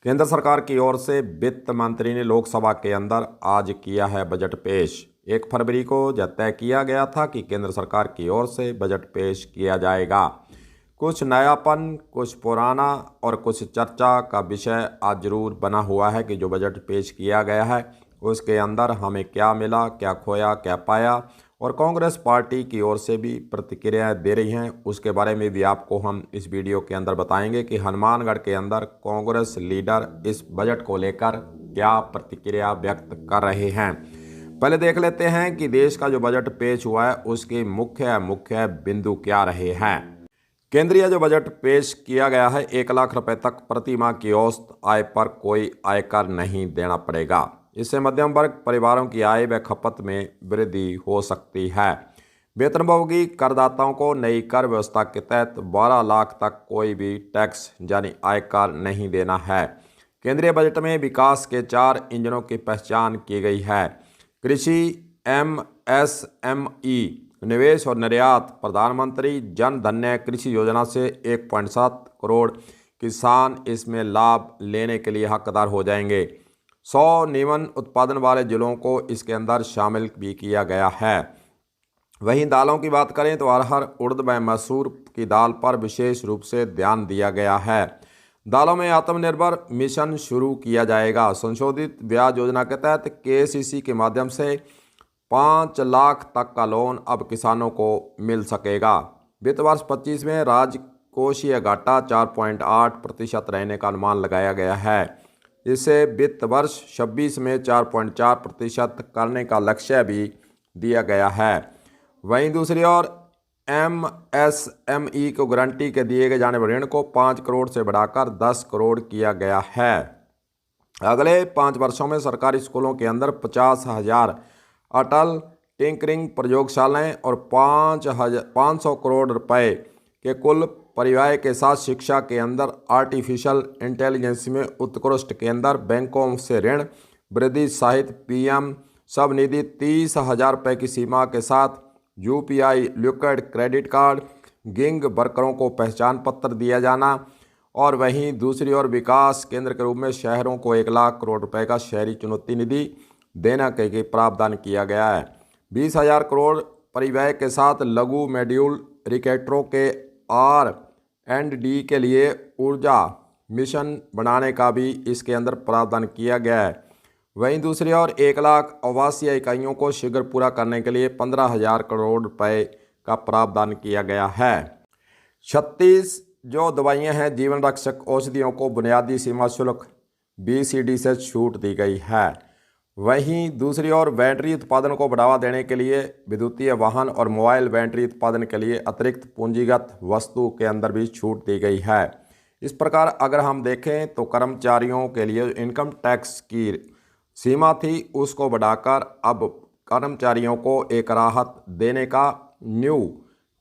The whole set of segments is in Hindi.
केंद्र सरकार की ओर से वित्त मंत्री ने लोकसभा के अंदर आज किया है बजट पेश। 1 फरवरी को यह तय किया गया था कि केंद्र सरकार की ओर से बजट पेश किया जाएगा। कुछ नयापन, कुछ पुराना और कुछ चर्चा का विषय आज जरूर बना हुआ है कि जो बजट पेश किया गया है उसके अंदर हमें क्या मिला, क्या खोया, क्या पाया, और कांग्रेस पार्टी की ओर से भी प्रतिक्रियाएं दे रही हैं। उसके बारे में भी आपको हम इस वीडियो के अंदर बताएंगे कि हनुमानगढ़ के अंदर कांग्रेस लीडर इस बजट को लेकर क्या प्रतिक्रिया व्यक्त कर रहे हैं। पहले देख लेते हैं कि देश का जो बजट पेश हुआ है उसके मुख्य बिंदु क्या रहे हैं। केंद्रीय जो बजट पेश किया गया है, 1 लाख रुपए तक प्रति माह की औसत आय पर कोई आयकर नहीं देना पड़ेगा। इससे मध्यम वर्ग परिवारों की आय व खपत में वृद्धि हो सकती है। वेतनभोगी करदाताओं को नई कर व्यवस्था के तहत 12 लाख तक कोई भी टैक्स यानी आयकर नहीं देना है। केंद्रीय बजट में विकास के 4 इंजनों की पहचान की गई है। कृषि, MSME, निवेश और निर्यात। प्रधानमंत्री जन धन कृषि योजना से 1.7 करोड़ किसान इसमें लाभ लेने के लिए हकदार हो जाएंगे। 100 नीमन उत्पादन वाले जिलों को इसके अंदर शामिल भी किया गया है। वहीं दालों की बात करें तो अरहर, उड़द व मसूर की दाल पर विशेष रूप से ध्यान दिया गया है। दालों में आत्मनिर्भर मिशन शुरू किया जाएगा। संशोधित ब्याज योजना के तहत KCC के माध्यम से 5 लाख तक का लोन अब किसानों को मिल सकेगा। वित्त वर्ष 25 में राजकोषीय घाटा 4.8% रहने का अनुमान लगाया गया है। इसे वित्त वर्ष 26 में 4.4% करने का लक्ष्य भी दिया गया है। वहीं दूसरी ओर MSME को गारंटी के दिए गए जाने वाले ऋण को 5 करोड़ से बढ़ाकर 10 करोड़ किया गया है। अगले 5 वर्षों में सरकारी स्कूलों के अंदर 50,000 अटल टिंकरिंग प्रयोगशालाएं और 500 करोड़ रुपए के कुल परिव्यय के साथ शिक्षा के अंदर आर्टिफिशियल इंटेलिजेंस में उत्कृष्ट के अंदर बैंकों से ऋण वृद्धि सहित PM स्वनिधि 30,000 रुपये की सीमा के साथ UPI liquid credit card, gig वर्करों को पहचान पत्र दिया जाना, और वहीं दूसरी ओर विकास केंद्र के रूप में शहरों को 1 लाख करोड़ रुपए का शहरी चुनौती निधि देना के प्रावधान किया गया है। 20,000 करोड़ परिव्यय के साथ लघु मॉड्यूल रिएक्टरों के R&D के लिए ऊर्जा मिशन बनाने का भी इसके अंदर प्रावधान किया गया है। वहीं दूसरी ओर 1 लाख आवासीय इकाइयों को शीघ्र पूरा करने के लिए 15,000 करोड़ रुपए का प्रावधान किया गया है। 36 जो दवाइयां हैं जीवन रक्षक औषधियों को बुनियादी सीमा शुल्क BCD से छूट दी गई है। वहीं दूसरी ओर बैटरी उत्पादन को बढ़ावा देने के लिए विद्युतीय वाहन और मोबाइल बैटरी उत्पादन के लिए अतिरिक्त पूंजीगत वस्तु के अंदर भी छूट दी गई है। इस प्रकार अगर हम देखें तो कर्मचारियों के लिए इनकम टैक्स की सीमा थी उसको बढ़ाकर अब कर्मचारियों को एक राहत देने का न्यू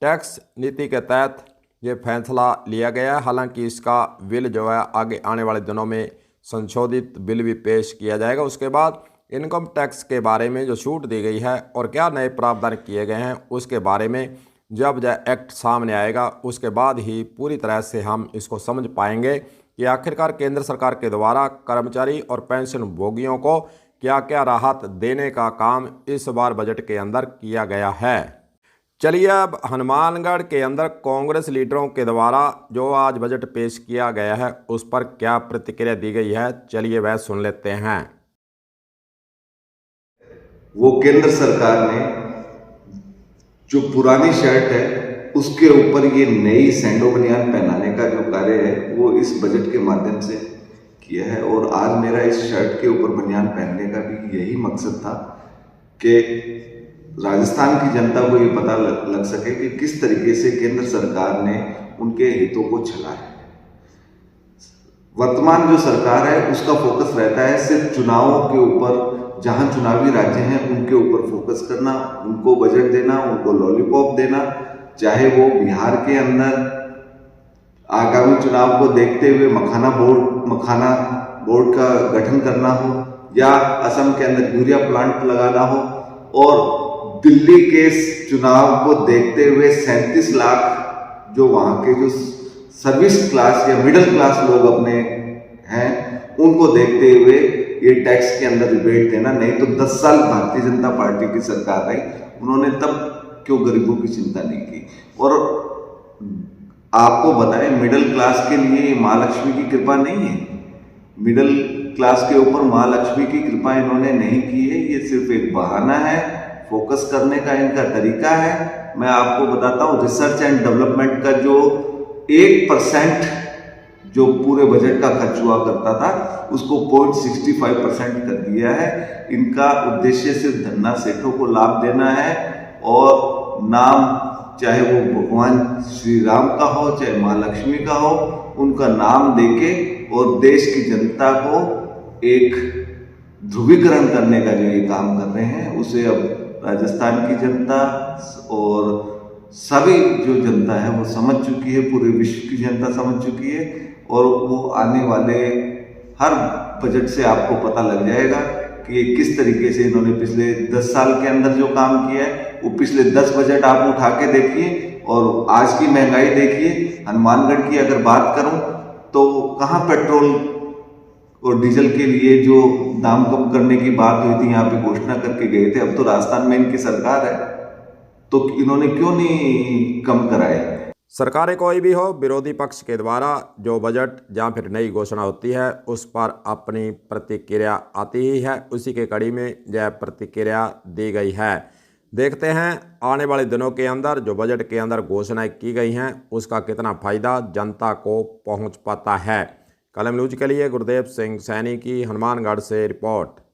टैक्स नीति के तहत ये फैसला लिया गया है। हालांकि इसका बिल जो है आगे आने वाले दिनों में संशोधित बिल भी पेश किया जाएगा। उसके बाद इनकम टैक्स के बारे में जो छूट दी गई है और क्या नए प्रावधान किए गए हैं उसके बारे में जब एक्ट सामने आएगा उसके बाद ही पूरी तरह से हम इसको समझ पाएंगे कि आखिरकार केंद्र सरकार के द्वारा कर्मचारी और पेंशन भोगियों को क्या क्या राहत देने का काम इस बार बजट के अंदर किया गया है। चलिए अब हनुमानगढ़ के अंदर कांग्रेस लीडरों के द्वारा जो आज बजट पेश किया गया है उस पर क्या प्रतिक्रिया दी गई है, चलिए वह सुन लेते हैं। वो केंद्र सरकार ने जो पुरानी शर्ट है उसके ऊपर ये नई सैंडो बनियान पहनाने का जो कार्य है वो इस बजट के माध्यम से किया है। और आज मेरा इस शर्ट के ऊपर बनियान पहनने का भी यही मकसद था कि राजस्थान की जनता को ये पता लग सके कि किस तरीके से केंद्र सरकार ने उनके हितों को छला है। वर्तमान जो सरकार है उसका फोकस रहता है सिर्फ चुनावों के ऊपर, जहां चुनावी राज्य हैं उनके ऊपर फोकस करना, उनको बजट देना, उनको लॉलीपॉप देना, चाहे वो बिहार के अंदर आगामी चुनाव को देखते हुए मखाना बोर्ड का गठन करना हो या असम के अंदर यूरिया प्लांट लगाना हो, और दिल्ली के चुनाव को देखते हुए 37 लाख जो वहां के जो सर्विस क्लास या मिडिल क्लास लोग अपने हैं उनको देखते हुए ये टैक्स के अंदर रिबेट देना। नहीं तो 10 साल भारतीय जनता पार्टी की सरकार रही, उन्होंने तब क्यों गरीबों की चिंता नहीं की। और आपको बताएं, मिडिल क्लास के लिए महालक्ष्मी की कृपा नहीं है। मिडिल क्लास के ऊपर महालक्ष्मी की कृपा इन्होंने नहीं की है। ये सिर्फ एक बहाना है, फोकस करने का इनका तरीका है। मैं आपको बताता हूँ, रिसर्च एंड डेवलपमेंट का जो 1% जो पूरे बजट का खर्च हुआ करता था, उसको 0.65% कर दिया है। इनका उद्देश्य सिर्फ धन्ना सेठों को लाभ देना है और नाम, चाहे वो भगवान श्री राम का हो, चाहे माँ लक्ष्मी का हो, उनका नाम देके और देश की जनता को एक ध्रुवीकरण करने का जो ये काम कर रहे हैं, उसे अब राजस्थान की जनता और सभी जो जनता है वो समझ चुकी है, पूरे विश्व की जनता समझ चुकी है। और वो आने वाले हर बजट से आपको पता लग जाएगा कि किस तरीके से इन्होंने पिछले 10 साल के अंदर जो काम किया है, वो पिछले 10 बजट आप उठा के देखिए और आज की महंगाई देखिए। हनुमानगढ़ की अगर बात करूं तो कहाँ पेट्रोल और डीजल के लिए जो दाम कम करने की बात हुई थी, यहाँ पे घोषणा करके गए थे। अब तो राजस्थान में इनकी सरकार है, तो इन्होंने क्यों नहीं कम कराए। सरकारें कोई भी हो, विरोधी पक्ष के द्वारा जो बजट या फिर नई घोषणा होती है उस पर अपनी प्रतिक्रिया आती ही है। उसी के कड़ी में यह प्रतिक्रिया दी गई है। देखते हैं आने वाले दिनों के अंदर जो बजट के अंदर घोषणाएं की गई हैं उसका कितना फ़ायदा जनता को पहुंच पाता है। कलम न्यूज के लिए गुरदेव सिंह सैनी की हनुमानगढ़ से रिपोर्ट।